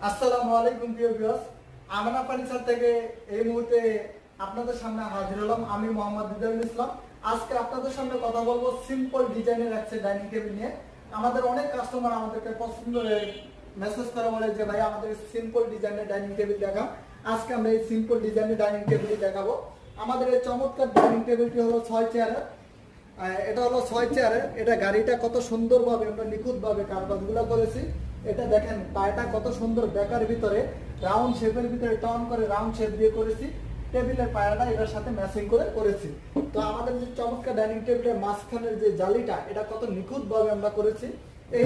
আসসালামু আলাইকুম প্রিয় ভিউয়ার্স, আমানা ফার্নিচার থেকে এই মুহূর্তে আপনাদের সামনে হাজির হলাম। আমি মোহাম্মদ রিজাউল ইসলাম। আজকে আপনাদের সামনে কথা বলবো সিম্পল ডিজাইনের একটা ডাইনিং টেবিল নিয়ে। আমাদের অনেক কাস্টমার আমাদেরকে পছন্দ মেসেজ করে বলে যে ভাই আমাদের সিম্পল ডিজাইনের ডাইনিং টেবিল দেখাও। আজকে আমরা এই সিম্পল ডিজাইনের ডাইনিং টেবিলটি দেখাবো। আমাদের এই চমৎকার ডাইনিং টেবিলটি হলো 6 চেয়ারের। এটা হলো 6 চেয়ারের। এটা গাড়িটা কত সুন্দরভাবে আমরা নিখুঁতভাবে কারুকাজগুলো করেছি। এটা দেখেন পায়টা কত সুন্দর বেকার ভিতরে রাউন্ড শেপের ভিতরে টার্ন করে রাউন্ড শেপ দিয়ে করেছি। টেবিলের পায়াটা এটার সাথে ম্যাচিং করে করেছি। তো আমাদের যে চমৎকার ডাইনিং টেবিলের মাঝখানের যে জালিটা এটা কত নিখুঁতভাবে আমরা করেছি। এই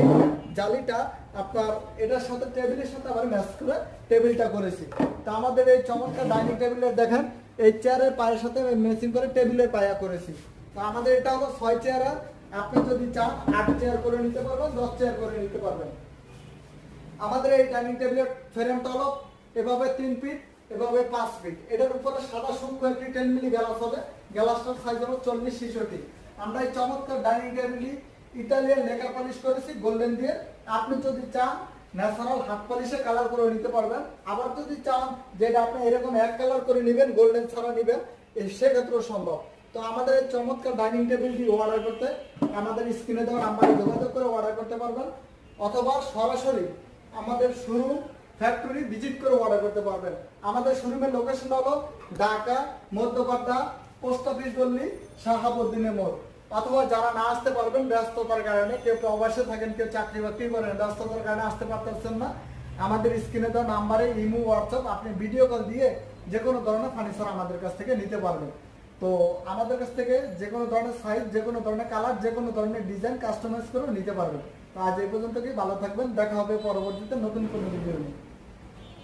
জালিটা আপনার এটার সাথে টেবিলের সাথে আবার ম্যাচ করে টেবিলটা করেছি। তো আমাদের এই চমৎকার ডাইনিং টেবিলের দেখেন এই চেয়ারের পায়ের সাথে ম্যাচিং করে টেবিলের পায়া করেছি। তো আমাদের এটা হলো 6 চেয়ার। আপনি যদি চান 8 চেয়ার করে নিতে পারবেন, 10 চেয়ার করে নিতে পারবেন। আমাদের এই ডাইনিং টেবিলের ফ্রেমটা হলো এভাবে 3 ফিট, এভাবে 5 ফিট। এটার উপরে সাদা সূক্ষ্ম একটি 10 মিলি গ্লাস হবে। গ্লাসটার সাইজ হলো 40-66। আমরা এই চমৎকার ডাইনিং টেবিলটি ইতালিয়ান লেকার পলিশ করেছি গোল্ডেন দিয়ে। আপনি যদি চান ন্যাচারাল হাত পলিশে কালার করে নিতে পারবেন। আবার যদি চান যেটা আপনি এরকম এক কালার করে নেবেন, গোল্ডেন ছাড়া নেবেন, সেক্ষেত্রেও সম্ভব। তো আমাদের এই চমৎকার ডাইনিং টেবিলটি অর্ডার করতে আমাদের স্ক্রিনে দেওয়া নাম্বারে যোগাযোগ করে অর্ডার করতে পারবেন, অথবা সরাসরি আমাদের শোরুম ফ্যাক্টরি ভিজিট করে অর্ডার করতে পারবেন। আমাদের শোরুমের লোকেশন হলো ঢাকা মধ্যপাড়া পোস্ট অফিস গল্লি শাহাবুদ্দিনের মোড়। অথবা যারা না আসতে পারবেন ব্যস্ততার কারণে, কেউ প্রবাসে থাকেন, কেউ চাকরি বাকরি করেন, ব্যস্ততার কারণে আসতে পারতেছেন না, আমাদের স্ক্রিনে দেওয়া নাম্বারে ইমো হোয়াটসঅ্যাপ আপনি ভিডিও কল দিয়ে যে কোনো ধরনের ফার্নিচার আমাদের কাছ থেকে নিতে পারবেন। তো আমাদের কাছ থেকে যে কোনো ধরনের সাইজ, যে কোনো ধরনের কালার, যে কোনো ধরনের ডিজাইন কাস্টমাইজ করেও নিতে পারবেন। তো আজ এই পর্যন্ত কি, ভালো থাকবেন। দেখা হবে পরবর্তীতে নতুন কোনো